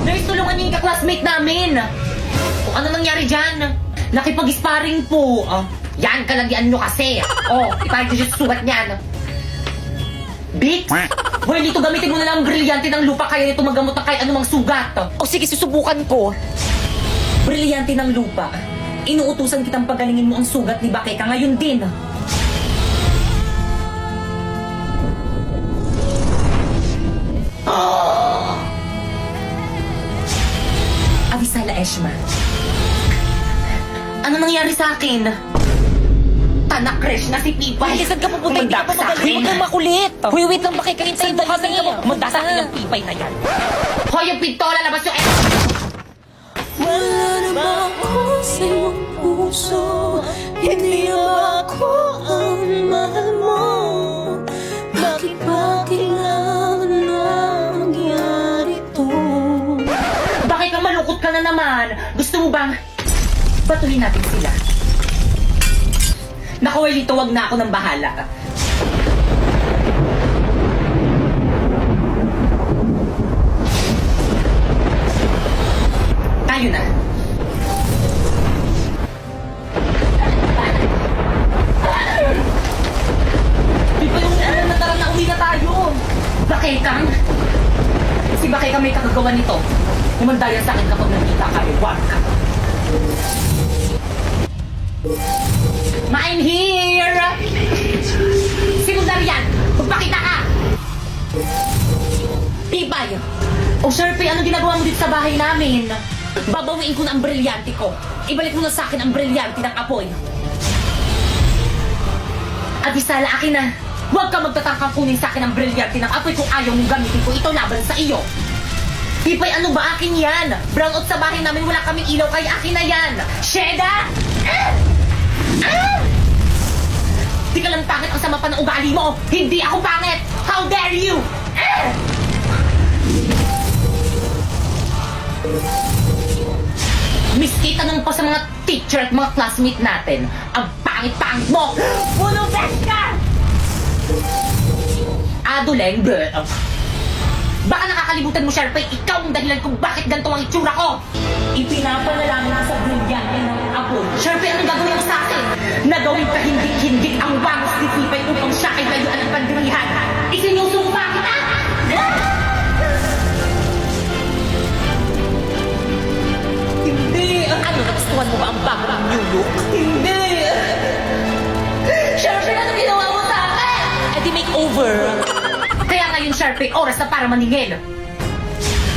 Nurse, tulungan niyo yung ka-classmate namin. Kung ano nangyari dyan? Nakipag-sparring po. Yan, kalagyan nyo kasi. Ipahit nyo sa sugat niyan. Bix? Well, dito gamitin mo na lang ang brilyante ng lupa kaya nito magamot ng kahit anumang sugat. Sige, susubukan ko. Brilyante ng lupa. Inuutusan kitang pagalingin mo ang sugat ni Bakeka ngayon din. Avisala Eshma. Ano nangyari sa akin? Tanak-crash na si Pipay. Saan ka pupunta? Hindi ka pa magaling. Huwag kang makulit. Huy, wait lang, Bakeka. Hintayin mo kami. Kumanda sa akin ang Pipay na yan. Hoy, yung pintola, labas yung Wala na ba ako sa iyong puso? Hindi na ba ako ang mahal mo? Bakit ba kailangan na mangyari to? Bakit ka malungkot ka na naman? Gusto mo bang batuhin natin sila? Naku, Welito, wag na ako ng bahala. Tayo na. Di ba yung tara na uwi na tayo? Bakekang? Si Bakekang may kakagawa nito. Kumandayan sa akin kapag nakita kayo. Wag ka. I'm here! Sinundar yan! Magpakita ka! Pipay! O Sharpie, ano ginagawa mo dito sa bahay namin? Babawiin ko na ang brilyante ko. Ibalik mo na sa akin ang brilyante ng apoy. Avisala, akin na. Huwag ka magtatangkang kunin sa akin ang brilyante ng apoy kung ayaw mong gamitin ko ito laban sa iyo. Pipay, ano ba? Akin yan! Brownout sa bahay namin, wala kaming ilaw, kaya akin na yan! Sheda! Di ka lang pangit, ang sama pa ng ugali mo! Hindi ako pangit! How dare you! Miski, tanong pa sa mga teacher at mga classmate natin, ang pangit-pangit mo! Puno best ka! Aduleng, baka nakakalimutan mo, Sharpay, ikaw ang dahilan kung bakit ganito ang itsura ko! Ipinapanalangin na sa brilyante ng apoy. Sharpay, anong gagawin mo sa akin? Nagawin ka hindik-hindik ang wangos ni Pipay upang siya ay layuan ng pandirihan. Isinusumpa kita! Hindi! Ano, nagustuhan mo ba ang bago ng new look? Hindi! Sharpay, ano ginawa mo sa akin? Di makeover. Kaya ngayon, Sharpay, oras na para maningil.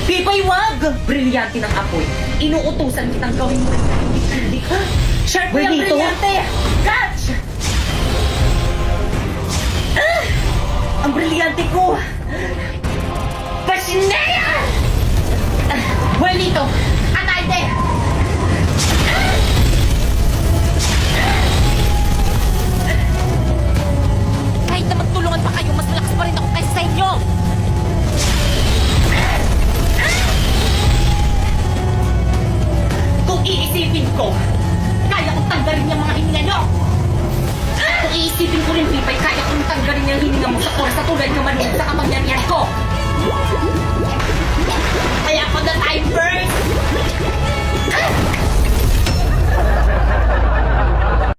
Pipay, wag! Brilyante ng apoy. Inuutusan kitang gawin mo. Hindi ka. Sharpay ang brilyante! Catch! Ang brilyante ko! Pasinaya! Welito! Atayde! Kahit na magtulungan pa kayo, mas malakas pa rin ako kaysa sa inyo! Kung iisipin ko, kaya kong tanggalin yung mga hininga nyo! Kung iisipin ko rin, Pipay, kaya kong tanggalin yung hininga mo sa oras sa tulad yung manulit sa kapangyarihan ko! Kaya ako na time first!